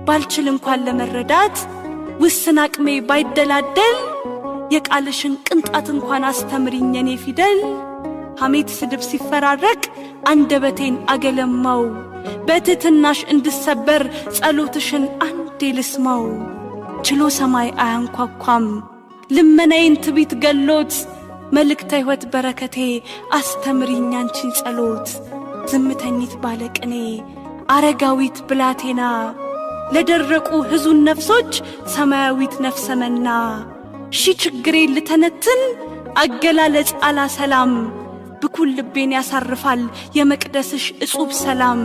ባልችል እንኳን ለመረዳት ውስን አቅሜ ባይደላደል የቃልሽን ቅንጣት እንኳን አስተምሪኝ የኔ ፊደል። ሐሜት ስድብ ሲፈራረቅ አንደበቴን አገለማው በትሕትናሽ እንድሰበር ጸሎትሽን አንዴ ልስማው። ችሎ ሰማይ አያንኳኳም ልመናዬን ትቢት ገሎት መልእክተ ሕይወት በረከቴ አስተምሪኝ አንቺን ጸሎት። ዝምተኝት ባለቅኔ አረጋዊት ብላቴና ለደረቁ ሕዙን ነፍሶች ሰማያዊት ነፍሰ መና ሺ ችግሬን ልተነትን አገላለጽ አላሰላም ብኩል ልቤን ያሳርፋል የመቅደስሽ እጹብ ሰላም።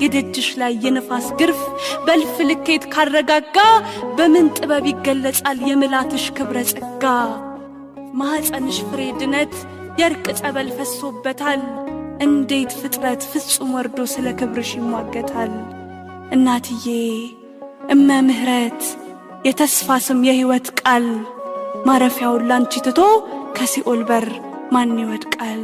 የደጅሽ ላይ የነፋስ ግርፍ በልፍ ልኬት ካረጋጋ በምን ጥበብ ይገለጻል የምላትሽ ክብረ ጸጋ። ማኅፀንሽ ፍሬ ድነት የርቅ ጸበል ፈሶበታል እንዴት ፍጥረት ፍጹም ወርዶ ስለ ክብርሽ ይሟገታል። እናትዬ እመ ምሕረት የተስፋ ስም የሕይወት ቃል ማረፊያውን ላንቺ ትቶ ከሲኦል በር ማን ይወድቃል?